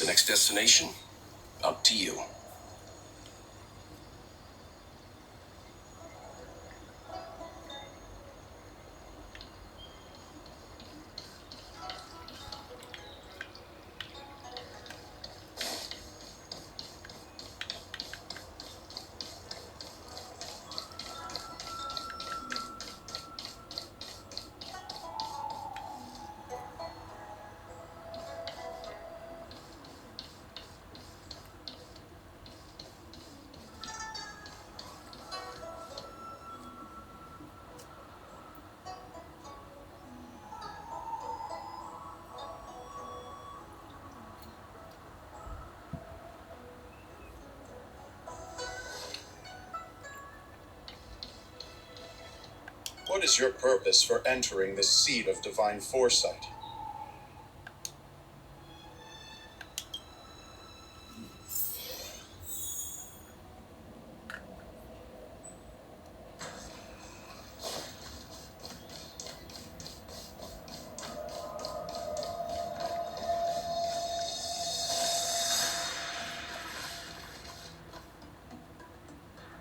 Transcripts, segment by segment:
The next destination? Up to you. What is your purpose for entering the seat of divine foresight?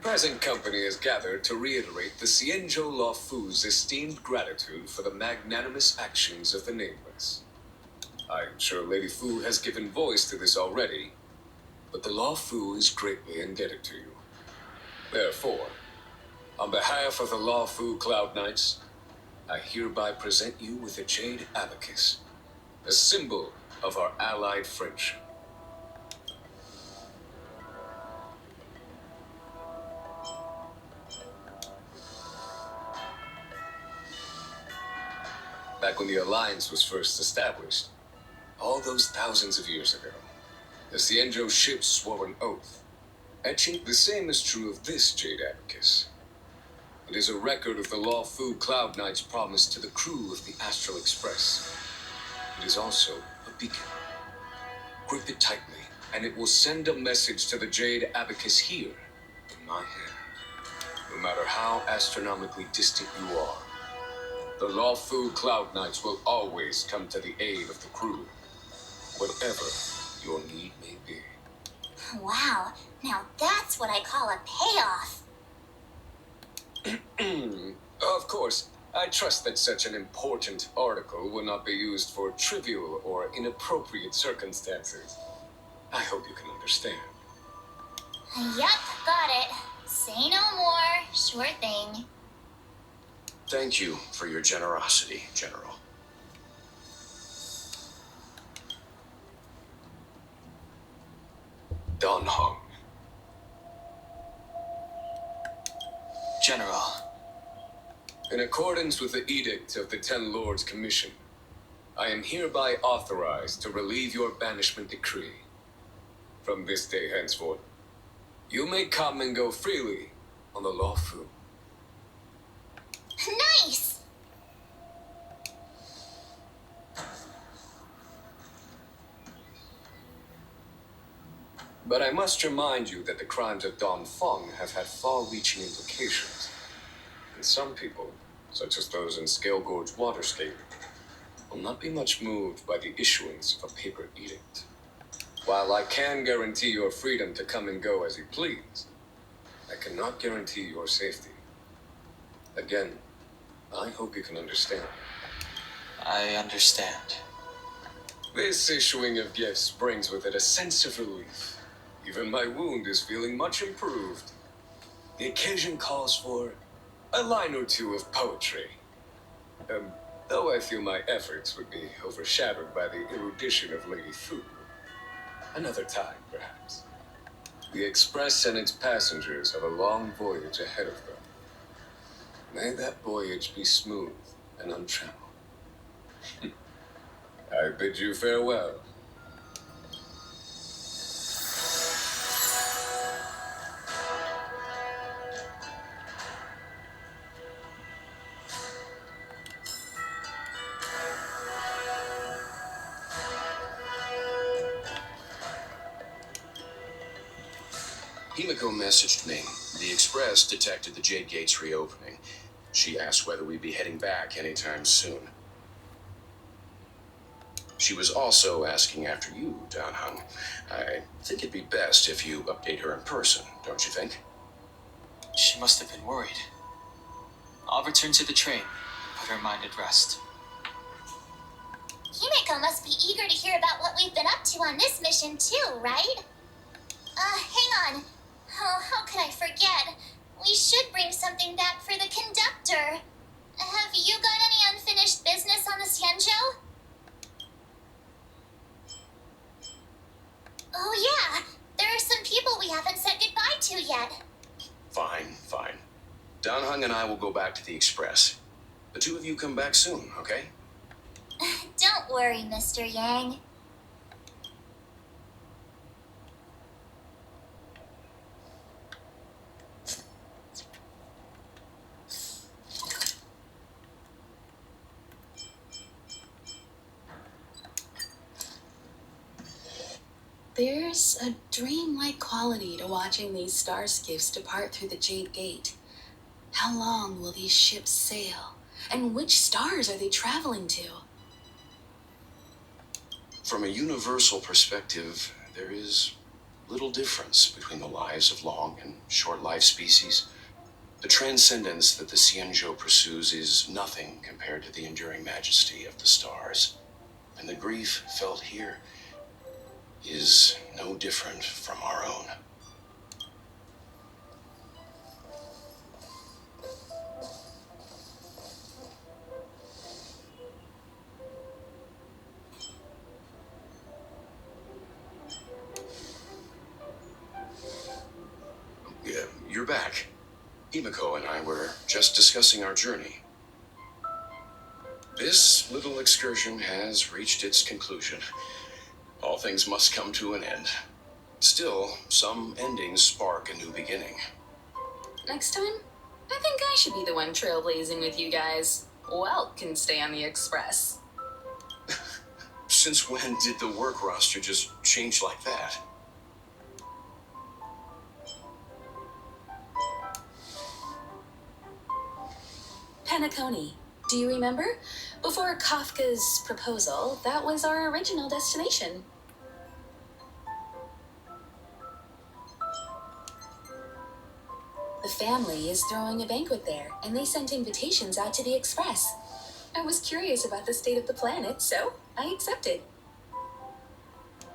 Present company is gathered to reiterate the Cienjo Lawfu's esteemed gratitude for the magnanimous actions of the Nameless. I am sure Lady Fu has given voice to this already, but the Lawfu is greatly indebted to you. Therefore, on behalf of the Lawfu Cloud Knights, I hereby present you with a Jade Abacus, a symbol of our allied friendship. Back when the Alliance was first established, all those thousands of years ago, the Cienjo ships swore an oath. Etching the same is true of this Jade Abacus. It is a record of the Lawfu Cloud Knight's promise to the crew of the Astral Express. It is also a beacon. Grip it tightly, and it will send a message to the Jade Abacus here, in my hand. No matter how astronomically distant you are, the Lawfu Cloud Knights will always come to the aid of the crew, whatever your need may be. Wow, now that's what I call a payoff. Of course, I trust that such an important article will not be used for trivial or inappropriate circumstances. I hope you can understand. Yep, got it. Say no more. Sure thing. Thank you for your generosity, General. Don Hong. General. In accordance with the edict of the Ten Lords Commission, I am hereby authorized to relieve your banishment decree. From this day henceforth, you may come and go freely on the Lawfu. Nice! But I must remind you that the crimes of Don Feng have had far-reaching implications. And some people, such as those in Scale Gorge Waterscape, will not be much moved by the issuance of a paper edict. While I can guarantee your freedom to come and go as you please, I cannot guarantee your safety. Again, I hope you can understand. I understand. This issuing of gifts brings with it a sense of relief. Even my wound is feeling much improved. The occasion calls for a line or two of poetry. Though I feel my efforts would be overshadowed by the erudition of Lady Fu. Another time, perhaps. The Express and its passengers have a long voyage ahead of them. May that voyage be smooth and untrammeled. I bid you farewell. Himiko messaged me. The Express detected the Jade Gates reopening. She asked whether we'd be heading back anytime soon. She was also asking after you, Danhung. I think it'd be best if you update her in person, don't you think? She must have been worried. I'll return to the train and put her mind at rest. Himiko must be eager to hear about what we've been up to on this mission too, right? Hang on. Oh, how could I forget? We should bring something back for the conductor. Have you got any unfinished business on the Xianzhou? Oh yeah, there are some people we haven't said goodbye to yet. Fine. Danhung and I will go back to the Express. The two of you come back soon, okay? Don't worry, Mr. Yang. There's a dreamlike quality to watching these star skiffs depart through the Jade Gate. How long will these ships sail? And which stars are they traveling to? From a universal perspective, there is little difference between the lives of long and short-lived species. The transcendence that the Xianzhou pursues is nothing compared to the enduring majesty of the stars. And the grief felt here is no different from our own. Yeah, you're back. Himiko and I were just discussing our journey. This little excursion has reached its conclusion. All things must come to an end. Still, some endings spark a new beginning. Next time, I think I should be the one trailblazing with you guys. Welt can stay on the Express. Since when did the work roster just change like that? Penacony. Do you remember? Before Kafka's proposal, that was our original destination. The family is throwing a banquet there, and they sent invitations out to the Express. I was curious about the state of the planet, so I accepted.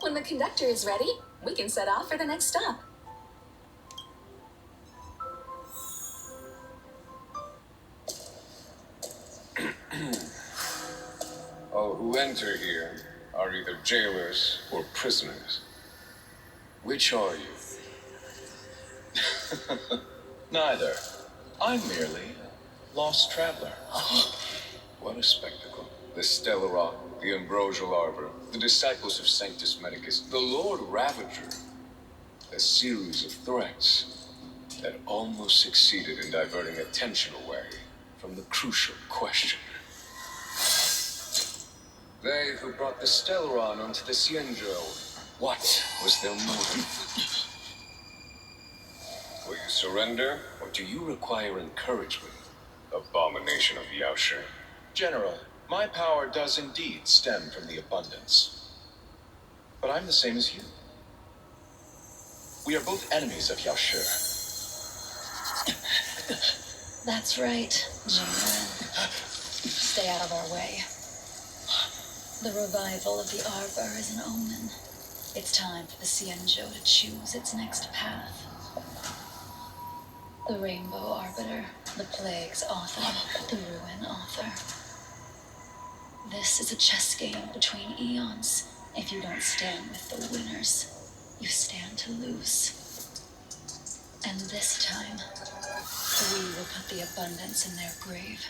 When the conductor is ready, we can set off for the next stop. All who enter here are either jailers or prisoners. Which are you? Neither. I'm merely a lost traveler. What a spectacle. The Stellaron, the Ambrosial Arbor, the disciples of Sanctus Medicus, the Lord Ravager. A series of threats that almost succeeded in diverting attention away from the crucial question. They who brought the Stellaron onto the Xianzhou, what was their motive? Will you surrender, or do you require encouragement? Abomination of Yaoshi. General, my power does indeed stem from the abundance. But I'm the same as you. We are both enemies of Yaoshi. That's right, General. Stay out of our way. The revival of the Arbor is an omen. It's time for the Xianzhou to choose its next path. The Rainbow Arbiter, the Plague's author, the Ruin author. This is a chess game between eons. If you don't stand with the winners, you stand to lose. And this time, we will put the abundance in their grave.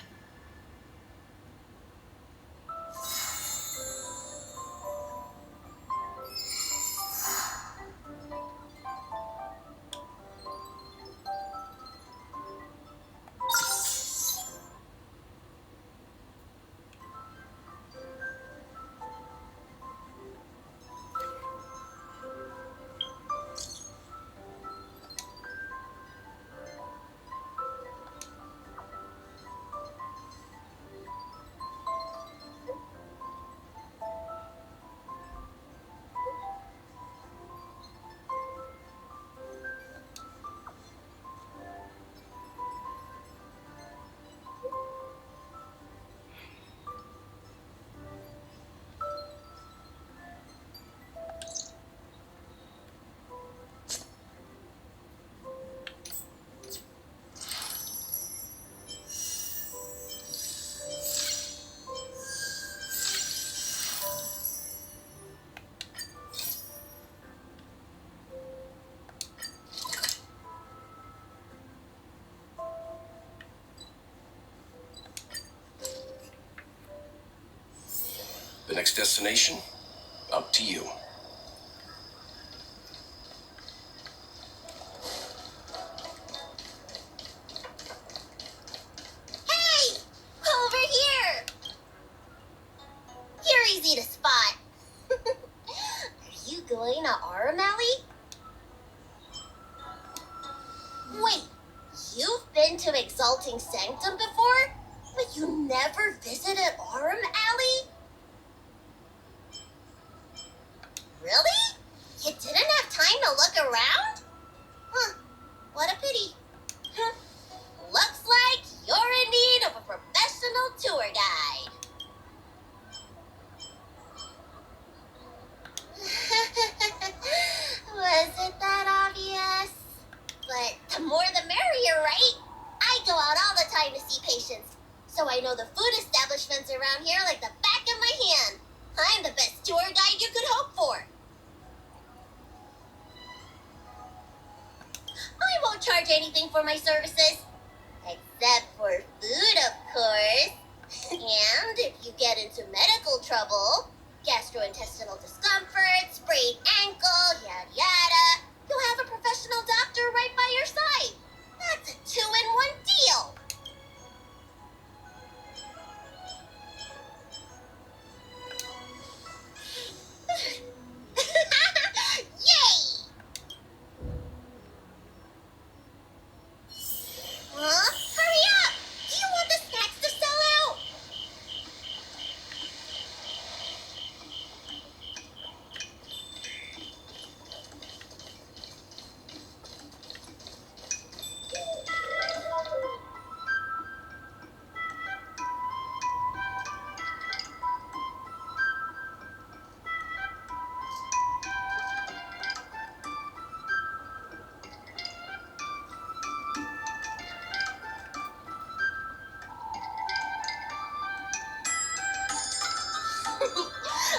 The next destination? Up to you. Hey! Over here! You're easy to spot. Are you going to Aurum Alley? Wait, you've been to Exalting Sanctum before? But you never visited Aurum Alley? Really? You didn't have time to look around? Huh, what a pity. Looks like you're in need of a professional tour guide. Was it that obvious? But the more the merrier, right? I go out all the time to see patients, so I know the food establishments around here like the back of my hand. I'm the best tour guide you could hope for. I won't charge anything for my services. Except for food, of course. And if you get into medical trouble, gastrointestinal discomfort, sprained ankle, yada yada, you'll have a professional doctor right by your side. That's a 2-in-1 deal. Yay! Huh? Hurry up! Do you want the snacks to sell out?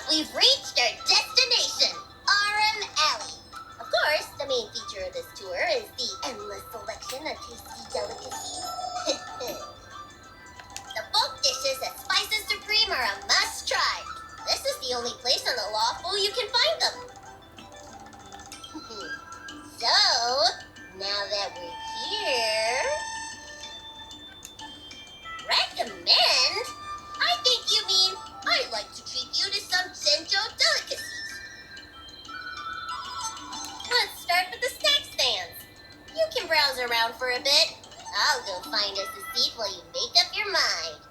We've reached our destination, Aurum Alley. Of course, the main feature of this tour is the endless selection of tasty delicacies. The bulk dishes at Spices Supreme are a must-try. This is the only place on the Lawful you can find them. So, now that we're here... Recommend? I think you mean I'd like to treat you to some Senjo delicacies. Let's start with the snack stands. You can browse around for a bit. I'll go find us a seat while you make up your mind.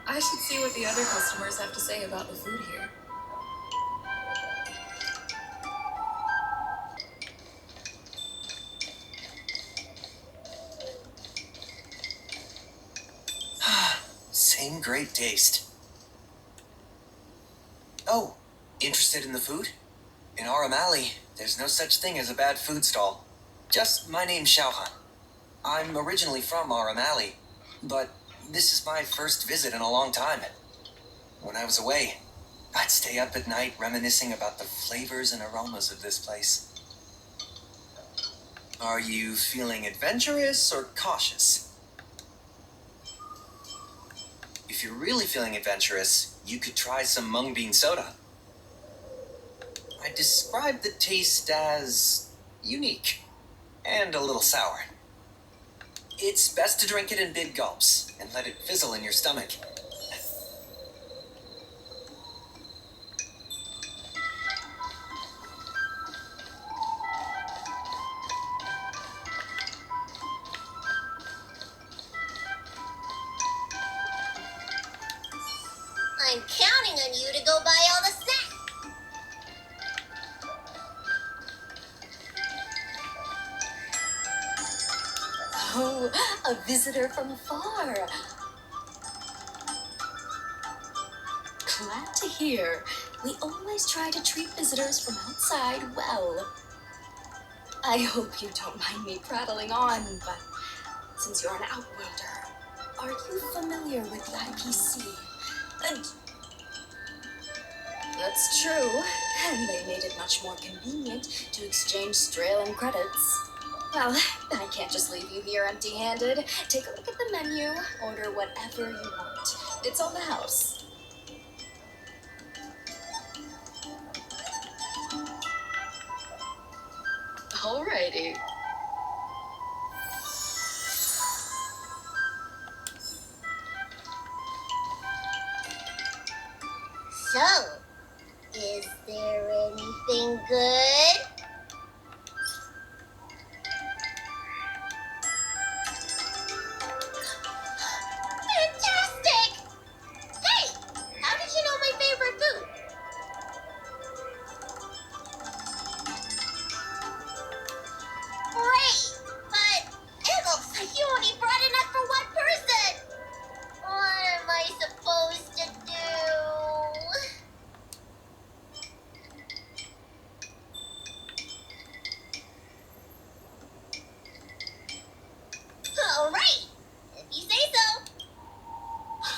I should see what the other customers have to say about the food here. Same great taste. Oh, interested in the food? In Aurum Alley, there's no such thing as a bad food stall. Just my name's Xiaohan. I'm originally from Aurum Alley, but this is my first visit in a long time. When I was away, I'd stay up at night reminiscing about the flavors and aromas of this place. Are you feeling adventurous or cautious? If you're really feeling adventurous, you could try some mung bean soda. I describe the taste as unique and a little sour. It's best to drink it in big gulps and let it fizzle in your stomach. I'm counting on you to go buy all the snacks. Oh, a visitor from afar. Glad to hear. We always try to treat visitors from outside well. I hope you don't mind me prattling on, but since you're an outworlder, are you familiar with the IPC? That's true, and they made it much more convenient to exchange Strelin credits. Well, I can't just leave you here empty-handed. Take a look at the menu, order whatever you want. It's on the house. Alrighty. So, is there anything good? Fantastic! Hey, how did you know my favorite food? Great, but it looks like you only brought enough for one person. What am I supposed to do? All right, if you say so.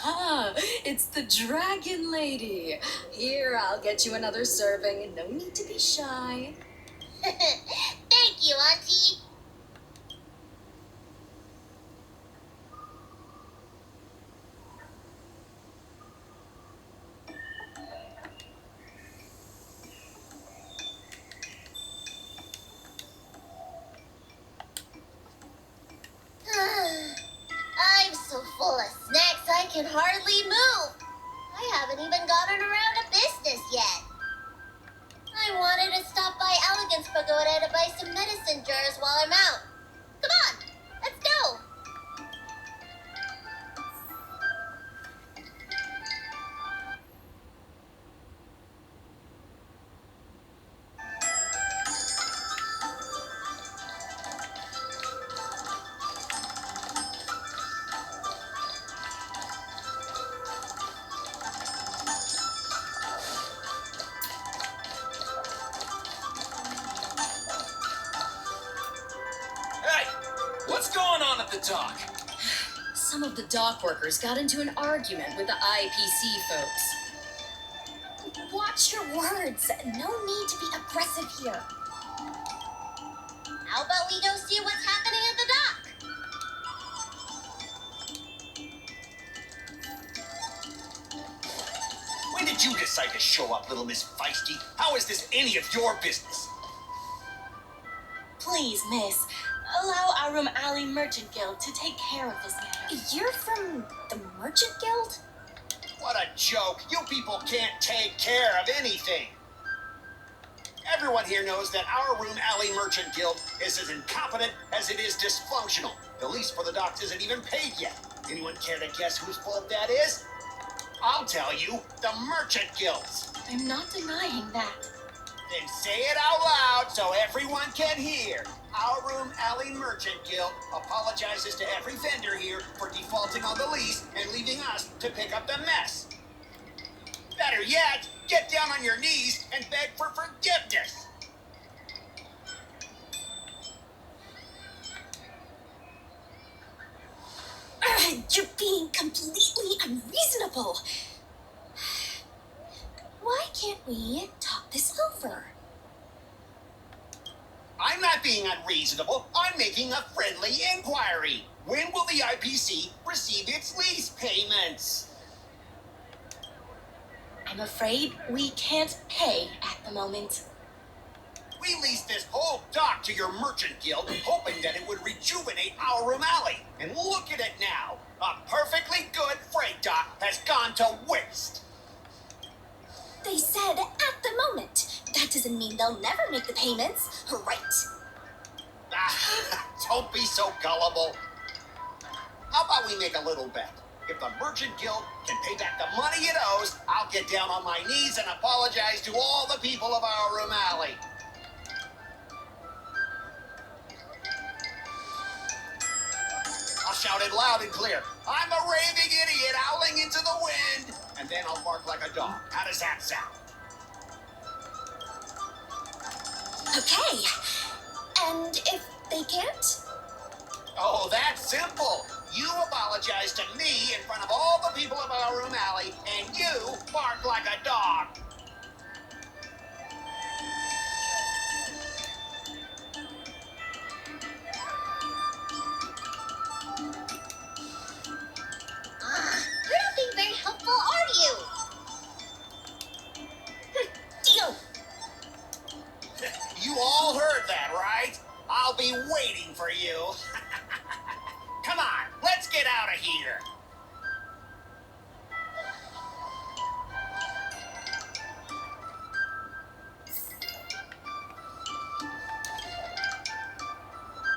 Ah, it's the Dragon Lady. Here, I'll get you another serving. No need to be shy. Thank you, Auntie. I'm so full of snacks I can hardly move. I haven't even gotten around to business yet. I wanted to stop by Elegance Pagoda to buy some medicine jars while I'm out. Come on, let's go. Hey, what's going on at the dock? Some of the dock workers got into an argument with the IPC folks. Watch your words. No need to be aggressive here. How about we go see what's happening at the dock? When did you decide to show up, little Miss Feisty? How is this any of your business? Please, miss, allow Aurum Alley Merchant Guild to take care of this matter. You're from the Merchant Guild? What a joke. You people can't take care of anything. Everyone here knows that our Aurum Alley Merchant Guild is as incompetent as it is dysfunctional. The lease for the docks isn't even paid yet. Anyone care to guess whose fault that is? I'll tell you, the Merchant Guild's. I'm not denying that. Then say it out loud so everyone can hear. Our Aurum Alley Merchant Guild apologizes to every vendor here for defaulting on the lease and leaving us to pick up the mess. Better yet, get down on your knees and beg for forgiveness. You're being completely unreasonable. Why can't we talk this over? I'm not being unreasonable. I'm making a friendly inquiry. When will the IPC receive its lease payments? I'm afraid we can't pay at the moment. We leased this whole dock to your merchant guild, hoping that it would rejuvenate our Aurum Alley. And look at it now. A perfectly good freight dock has gone to waste. They said at the moment. That doesn't mean they'll never make the payments, right? Don't be so gullible. How about we make a little bet? If the merchant guild can pay back the money it owes, I'll get down on my knees and apologize to all the people of our Aurum Alley. I'll shout it loud and clear. I'm a raving idiot howling into the wind. And then I'll bark like a dog. How does that sound? Okay. And if they can't? Oh, that's simple. You apologize to me in front of all the people of our Aurum Alley, and you bark like a dog. You're not being very I'll be waiting for you. Come on, let's get out of here.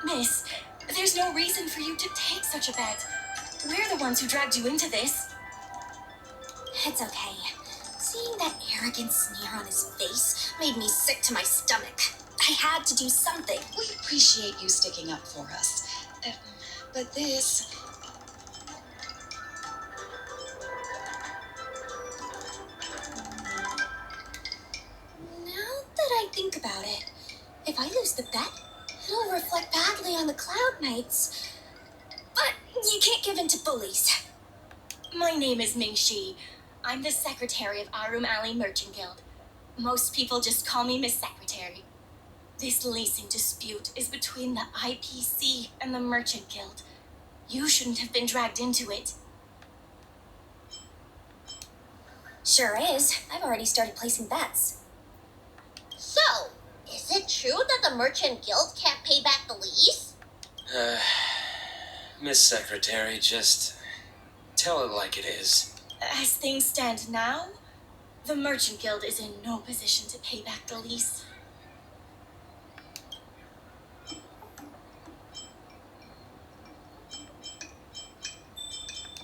Miss, there's no reason for you to take such a bet. We're the ones who dragged you into this. It's okay. Seeing that arrogant sneer on his face made me sick to my stomach. I had to do something. We appreciate you sticking up for us. But this... Now that I think about it, if I lose the bet, it'll reflect badly on the Cloud Knights. But you can't give in to bullies. My name is Ming Shi. I'm the secretary of Aurum Alley Merchant Guild. Most people just call me Miss Secretary. This leasing dispute is between the IPC and the Merchant Guild. You shouldn't have been dragged into it. Sure is. I've already started placing bets. So, is it true that the Merchant Guild can't pay back the lease? Miss Secretary, just tell it like it is. As things stand now, the Merchant Guild is in no position to pay back the lease.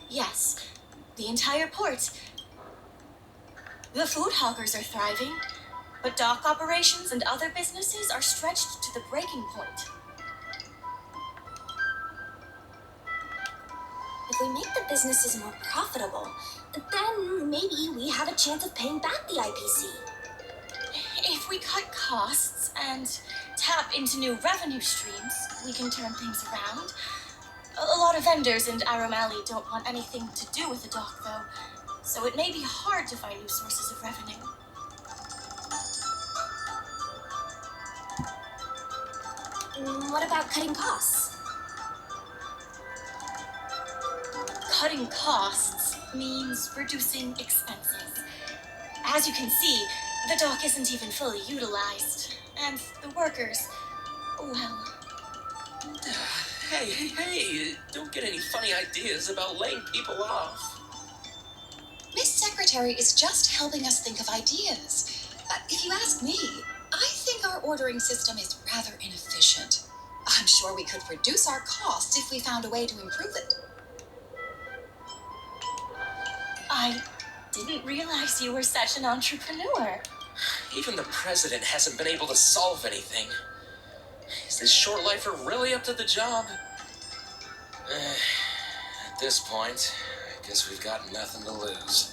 Yes, the entire port. The food hoggers are thriving, but dock operations and other businesses are stretched to the breaking point. If we make the businesses more profitable, then maybe we have a chance of paying back the IPC. If we cut costs and tap into new revenue streams, we can turn things around. A lot of vendors in Aurum Alley don't want anything to do with the dock, though, so it may be hard to find new sources of revenue. What about cutting costs? Cutting costs means reducing expenses. As you can see, the dock isn't even fully utilized, and the workers, well... Hey, don't get any funny ideas about laying people off. Miss Secretary is just helping us think of ideas. If you ask me, I think our ordering system is rather inefficient. I'm sure we could reduce our costs if we found a way to improve it. I didn't realize you were such an entrepreneur. Even the president hasn't been able to solve anything. Is this short lifer really up to the job? At this point, I guess we've got nothing to lose.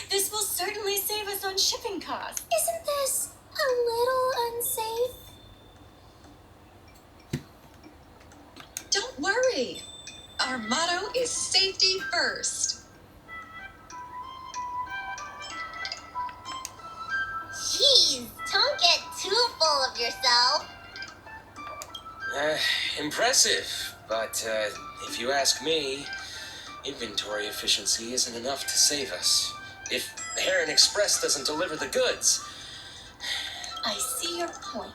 This will certainly save us on shipping costs. Isn't this a little unsafe? Don't worry. Our motto is safety first. Jeez, don't get too full of yourself. Impressive, but if you ask me, inventory efficiency isn't enough to save us. If Heron Express doesn't deliver the goods. I see your point.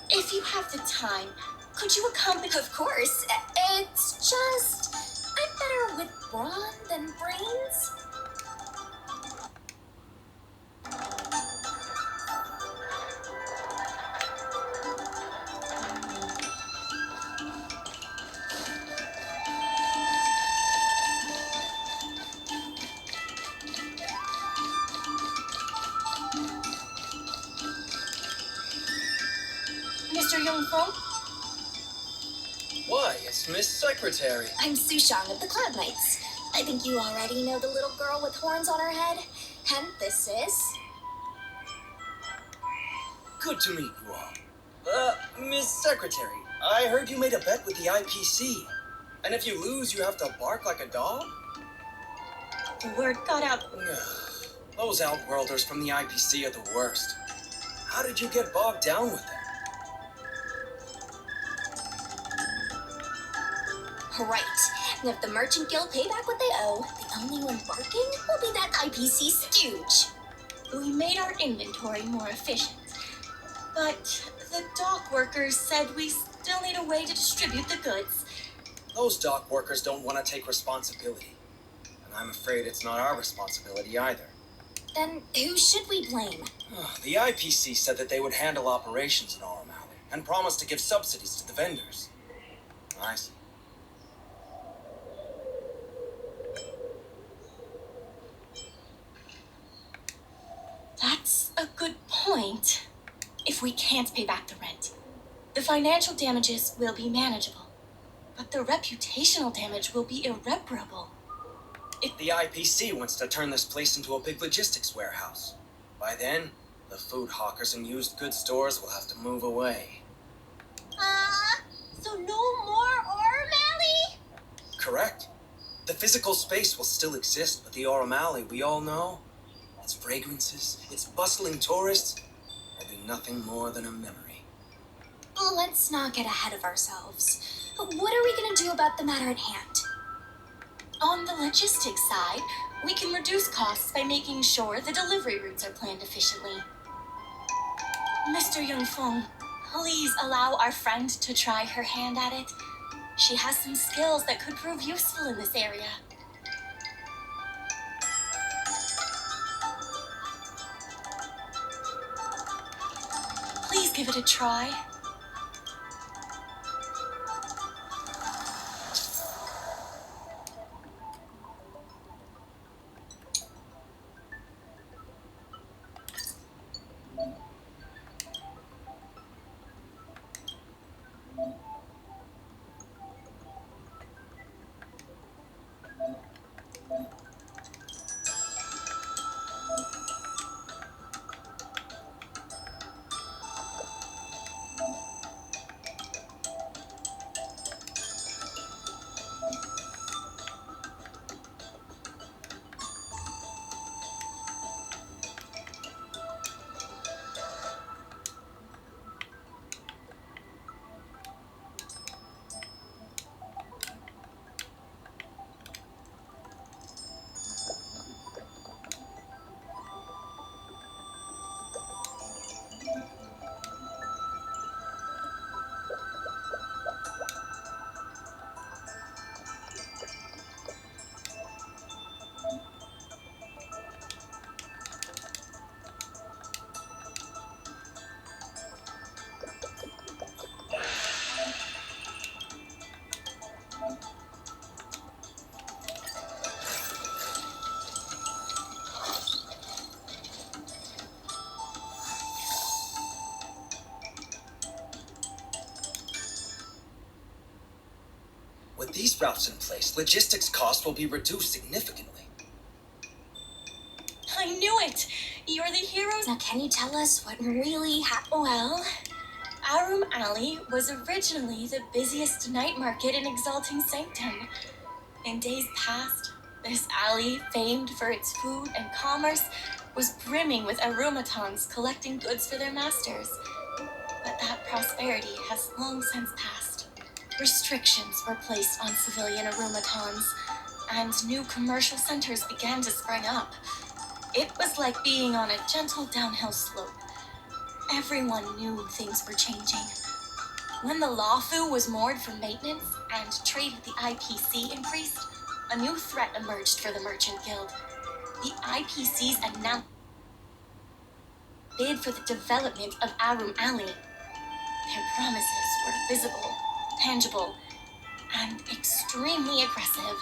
If you have the time, could you accompany? Of course. It's just, I'm better with brawn than brains. Mr. Youngfeng? Why, it's Miss Secretary. I'm Sushang of the Cloud Knights. I think you already know the little girl with horns on her head. And this is... Good to meet you all. Miss Secretary, I heard you made a bet with the IPC. And if you lose, you have to bark like a dog? The word got out. Those Outworlders from the IPC are the worst. How did you get bogged down with them? Right. And if the Merchant Guild pay back what they owe, the only one barking will be that IPC stooge. We made our inventory more efficient. But the dock workers said we still need a way to distribute the goods. Those dock workers don't want to take responsibility. And I'm afraid it's not our responsibility either. Then who should we blame? The IPC said that they would handle operations in Aurum Alley and promised to give subsidies to the vendors. I see. That's a good point. If we can't pay back the rent, the financial damages will be manageable, but the reputational damage will be irreparable. The IPC wants to turn this place into a big logistics warehouse. By then, the food hawkers and used goods stores will have to move away. So no more Aurum Alley? Correct. The physical space will still exist, but the Aurum Alley we all know, its fragrances, its bustling tourists, will be nothing more than a memory. Let's not get ahead of ourselves. What are we going to do about the matter at hand? On the logistics side, we can reduce costs by making sure the delivery routes are planned efficiently. Mr. Youngfeng, please allow our friend to try her hand at it. She has some skills that could prove useful in this area. Please give it a try. With these routes in place, logistics costs will be reduced significantly. I knew it! You're the heroes. Now, can you tell us what really happened? Well, Aurum Alley was originally the busiest night market in Exalting Sanctum. In days past, this alley, famed for its food and commerce, was brimming with Arumatons collecting goods for their masters. But that prosperity has long since passed. Restrictions were placed on civilian Arumatons, and new commercial centers began to spring up. It was like being on a gentle downhill slope. Everyone knew things were changing. When the Lawfu was moored for maintenance and trade with the IPC increased, a new threat emerged for the Merchant Guild. The IPC's announced bid for the development of Aurum Alley. Their promises were visible, tangible, and extremely aggressive.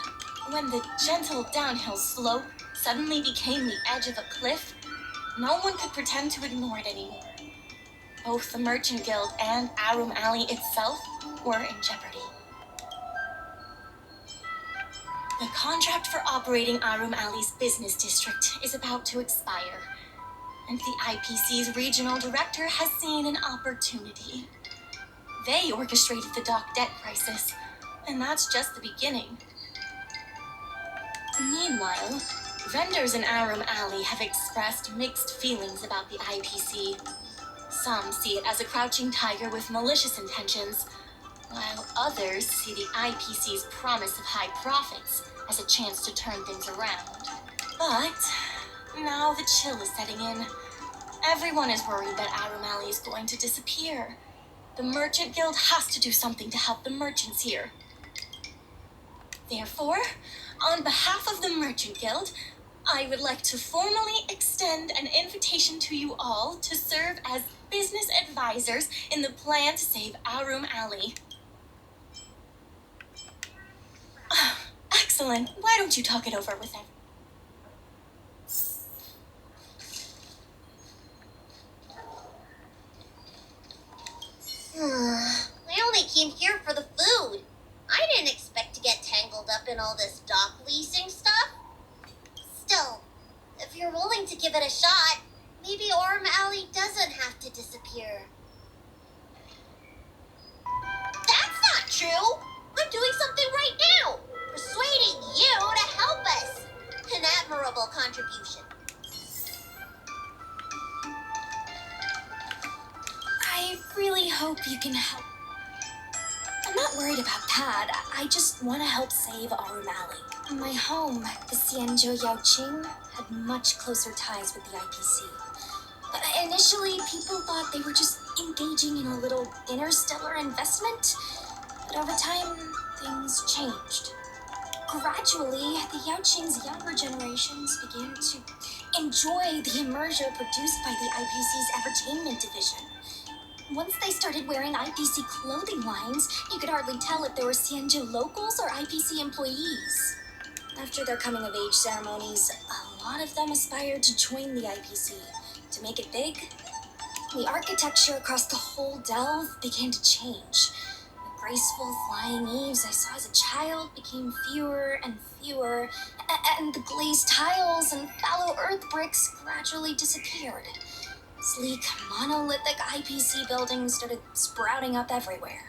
When the gentle downhill slope suddenly became the edge of a cliff, no one could pretend to ignore it anymore. Both the Merchant Guild and Aurum Alley itself were in jeopardy. The contract for operating Aurum Alley's business district is about to expire, and the IPC's regional director has seen an opportunity. They orchestrated the dock debt crisis, and that's just the beginning. Meanwhile, vendors in Aurum Alley have expressed mixed feelings about the IPC. Some see it as a crouching tiger with malicious intentions, while others see the IPC's promise of high profits as a chance to turn things around. But now the chill is setting in. Everyone is worried that Aurum Alley is going to disappear. The Merchant Guild has to do something to help the merchants here. Therefore, on behalf of the Merchant Guild, I would like to formally extend an invitation to you all to serve as business advisors in the plan to save Aurum Alley. Excellent. Why don't you talk it over with them? I only came here for the food. I didn't expect to get tangled up in all this dock leasing stuff. Still, if you're willing to give it a shot, maybe Aurum Alley doesn't have to disappear. That's not true! I'm doing something right now! Persuading you to help us! An admirable contribution. I really hope you can help. I'm not worried about that. I just want to help save Aurum Alley. My home, the Xianzhou Yaoqing, had much closer ties with the IPC. Initially, people thought they were just engaging in a little interstellar investment, but over time, things changed. Gradually, the Yaoqing's younger generations began to enjoy the immersion produced by the IPC's entertainment division. Once they started wearing IPC clothing lines, you could hardly tell if they were Xianzhou locals or IPC employees. After their coming-of-age ceremonies, a lot of them aspired to join the IPC. To make it big, the architecture across the whole delve began to change. The graceful flying eaves I saw as a child became fewer and fewer, and the glazed tiles and fallow earth bricks gradually disappeared. Sleek, monolithic IPC buildings started sprouting up everywhere.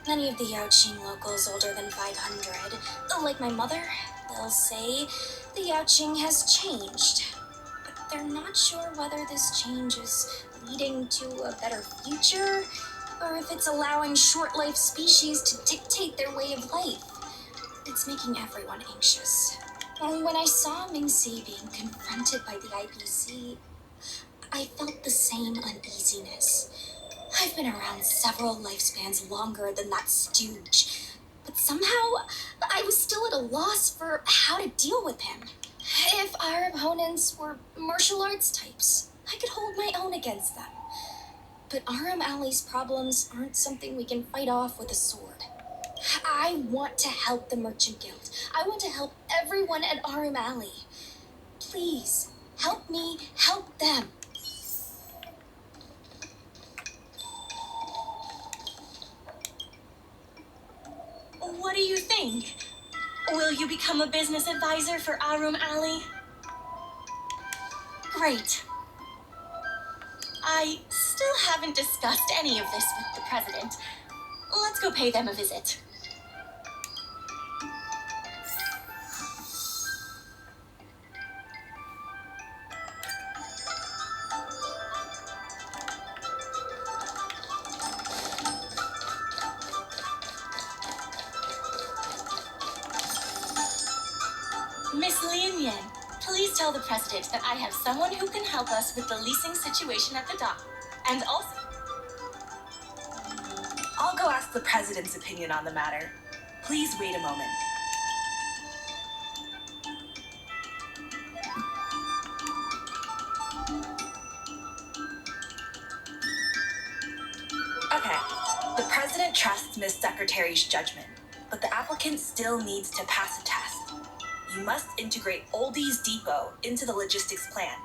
Many of the Yaoqing locals older than 500, like my mother, they'll say the Yaoqing has changed. But they're not sure whether this change is leading to a better future, or if it's allowing short-life species to dictate their way of life. It's making everyone anxious. And when I saw Mingxi being confronted by the IPC, I felt the same uneasiness. I've been around several lifespans longer than that stooge, but somehow I was still at a loss for how to deal with him. If our opponents were martial arts types, I could hold my own against them. But Aurum Alley's problems aren't something we can fight off with a sword. I want to help the Merchant Guild. I want to help everyone at Aurum Alley. Please, help me help them. What do you think? Will you become a business advisor for Aurum Alley? Great. I still haven't discussed any of this with the president. Let's go pay them a visit. Miss Lin Yan, please tell the president that I have someone who can help us with the leasing situation at the dock. And also, I'll go ask the president's opinion on the matter. Please wait a moment. Okay, the president trusts Ms. Secretary's judgment, but the applicant still needs to pass a test. You must integrate Oldie's Depot into the logistics plan.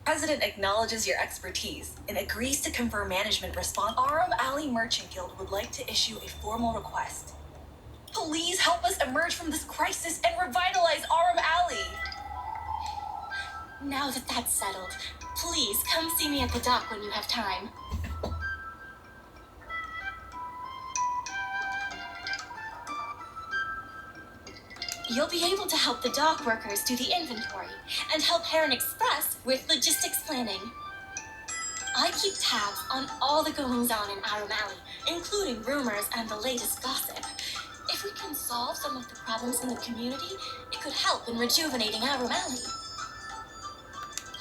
President acknowledges your expertise and agrees to confer management response. Aurum Alley Merchant Guild would like to issue a formal request. Please help us emerge from this crisis and revitalize Aurum Alley. now that that's settled, please come see me at the dock when you have time. You'll be able to help the dock workers do the inventory and help Heron Express with logistics planning. I keep tabs on all the goings-on in Aurum Alley, including rumors and the latest gossip. If we can solve some of the problems in the community, it could help in rejuvenating Aurum Alley.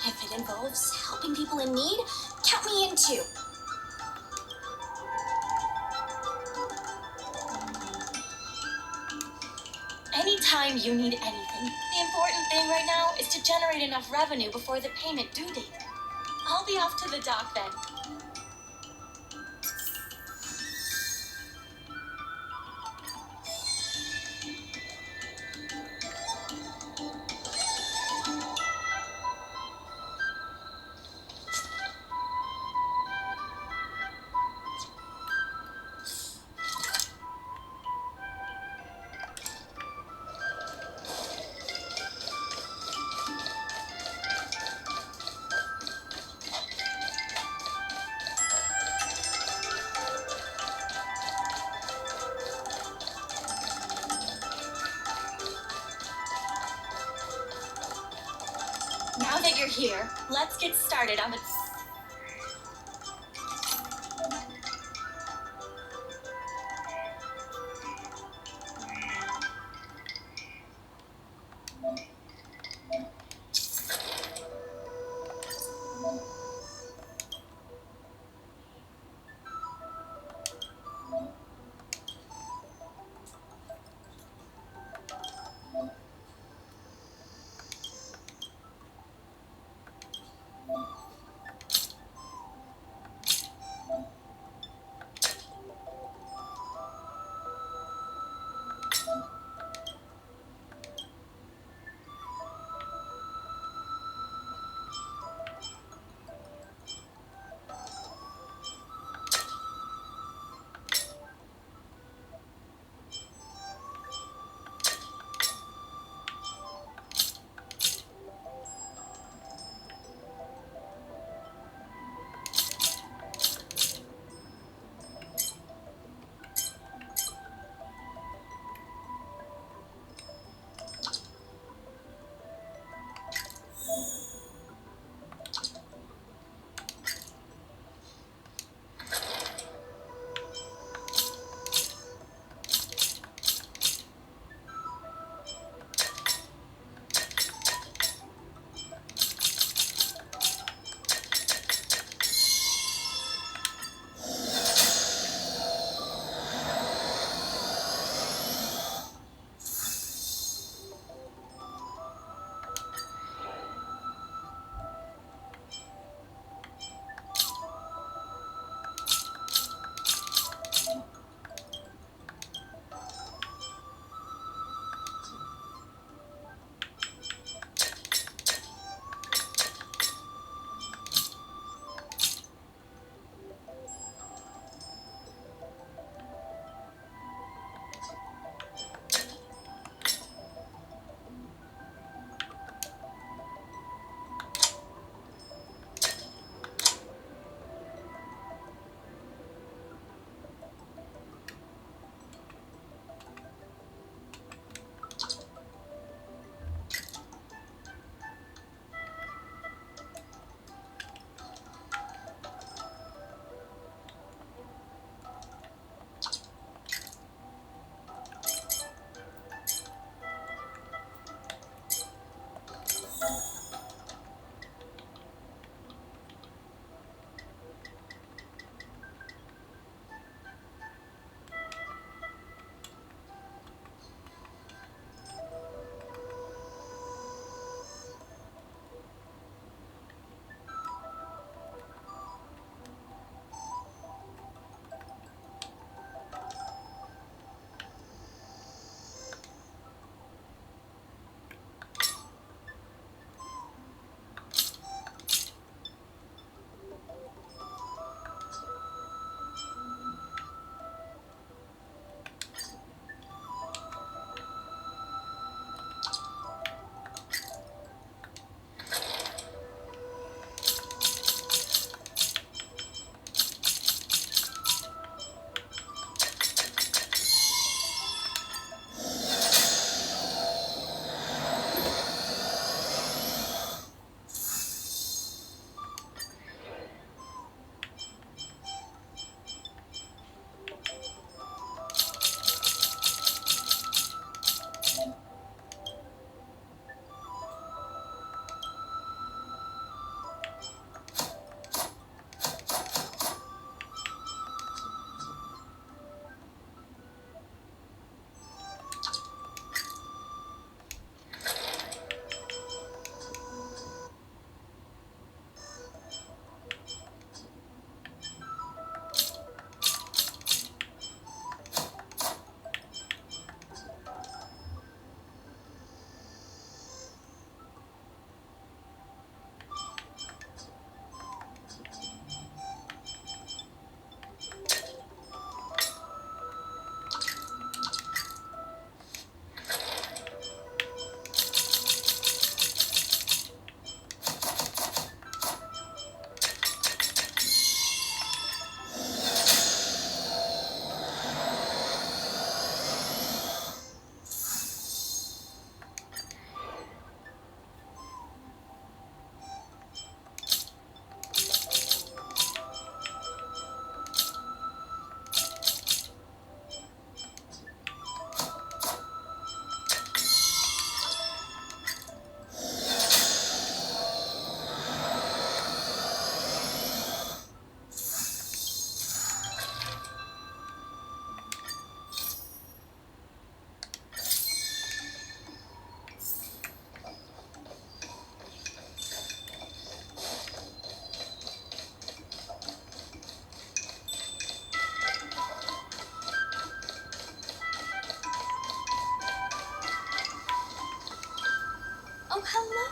If it involves helping people in need, count me in too. Anytime you need anything, the important thing right now is to generate enough revenue before the payment due date. I'll be off to the dock then. Now that you're here, let's get started on the...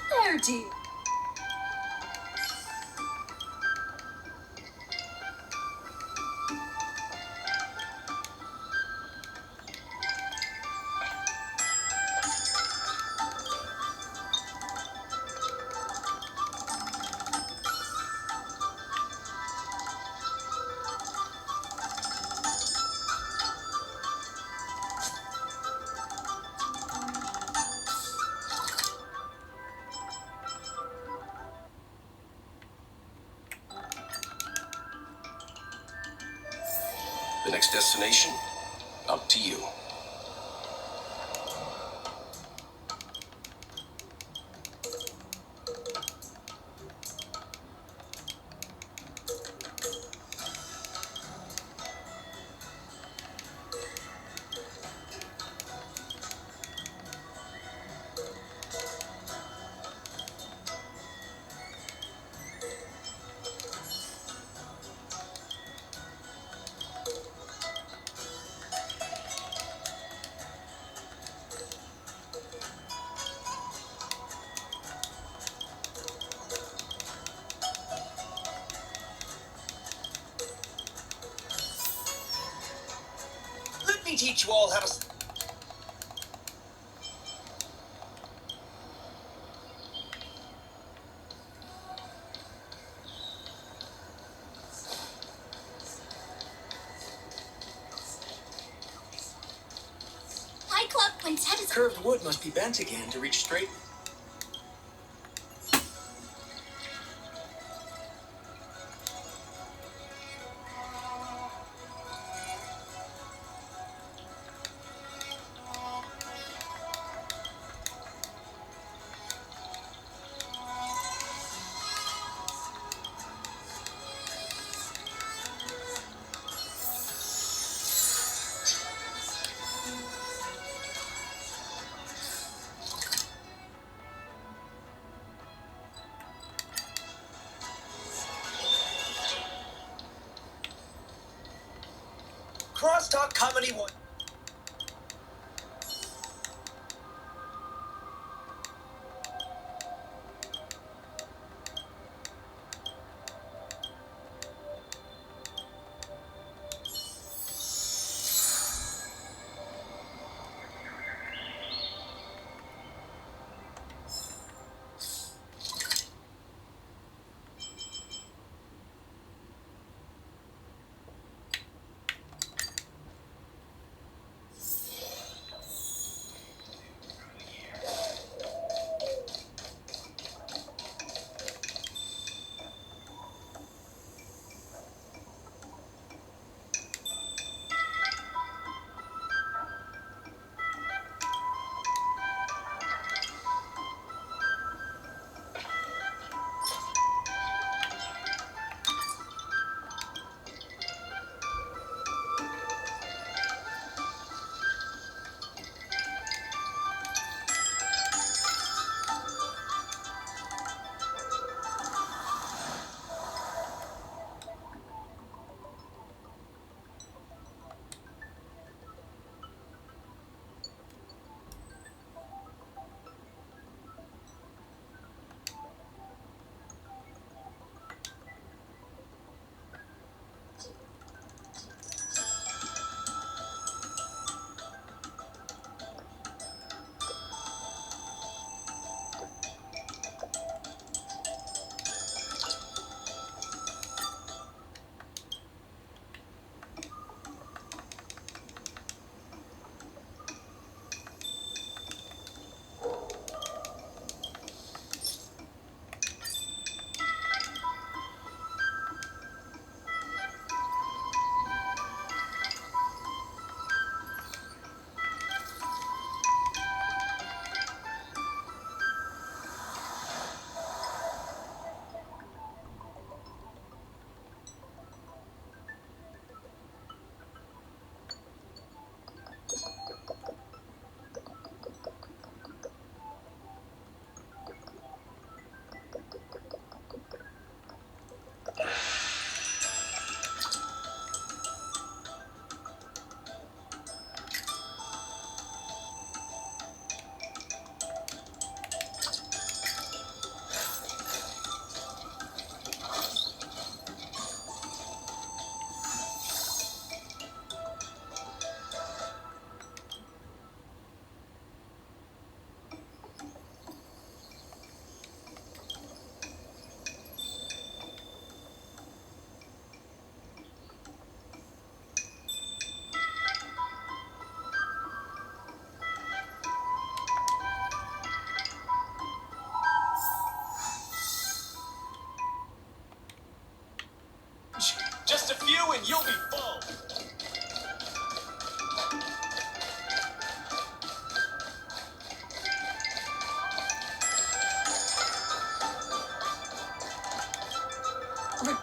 There, dear. The next destination? Up to you. Let me teach you all how to. High Club Quintet is Curved wood must be bent again to reach straight. Crosstalk Comedy 1.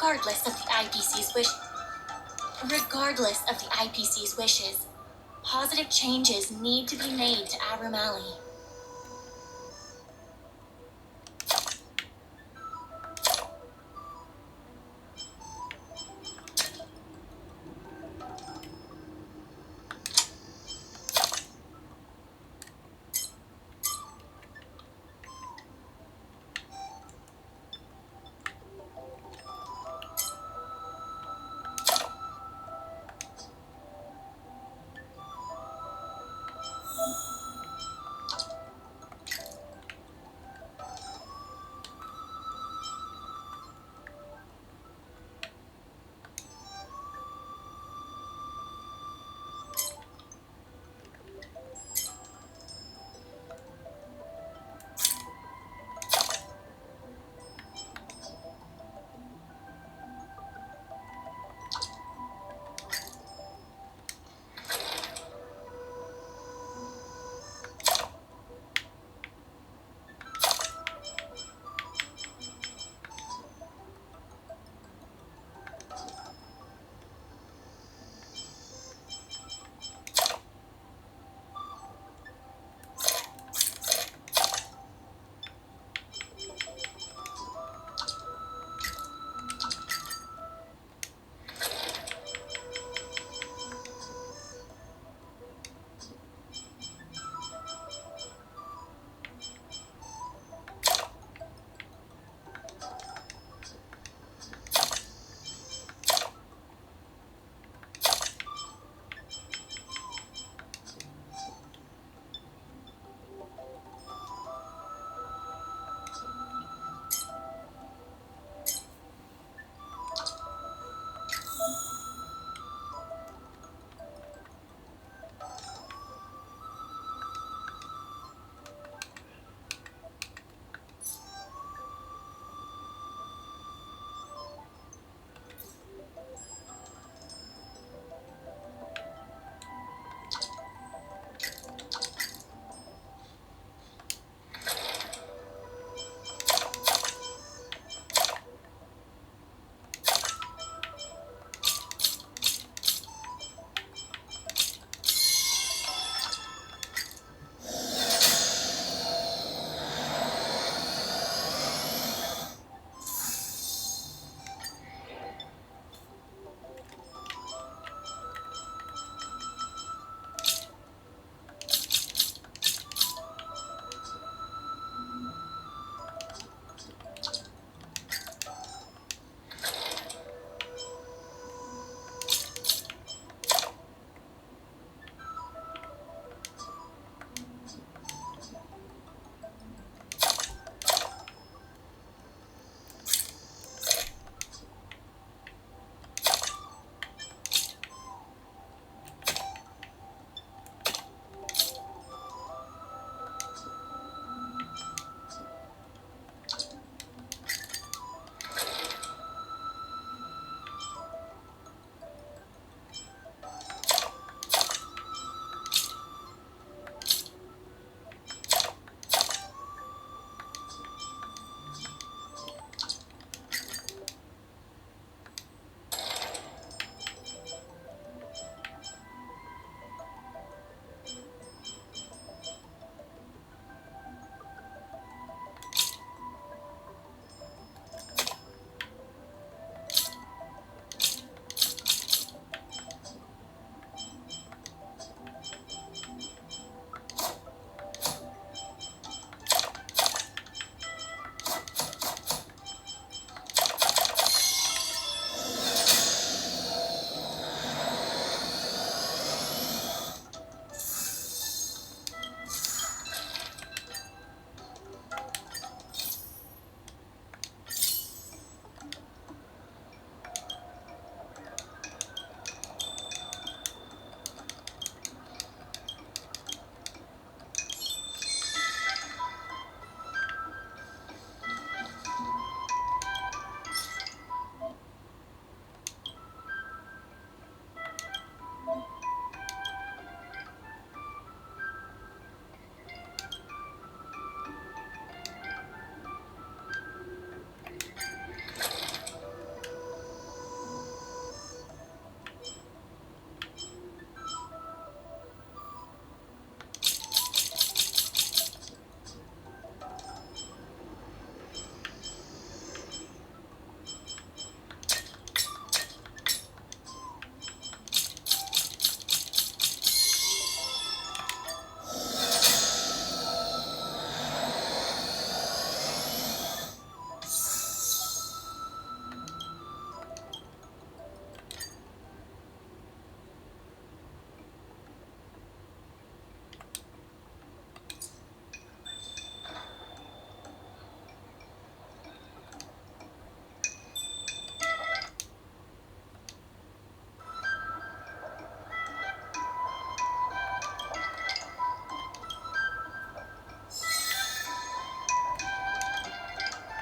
Regardless of the IPC's wish, regardless of the IPC's wishes, positive changes need to be made to Aurum Alley.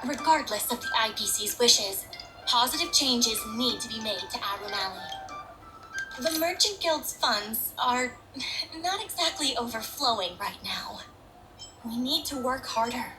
Regardless of the IPC's wishes, positive changes need to be made to Aurum Alley. The Merchant Guild's funds are not exactly overflowing right now. We need to work harder.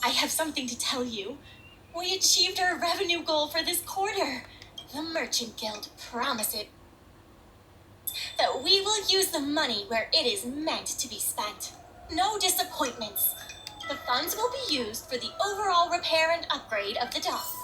I have something to tell you. We achieved our revenue goal for this quarter. The Merchant Guild promises that we will use the money where it is meant to be spent. No disappointments. The funds will be used for the overall repair and upgrade of the dock.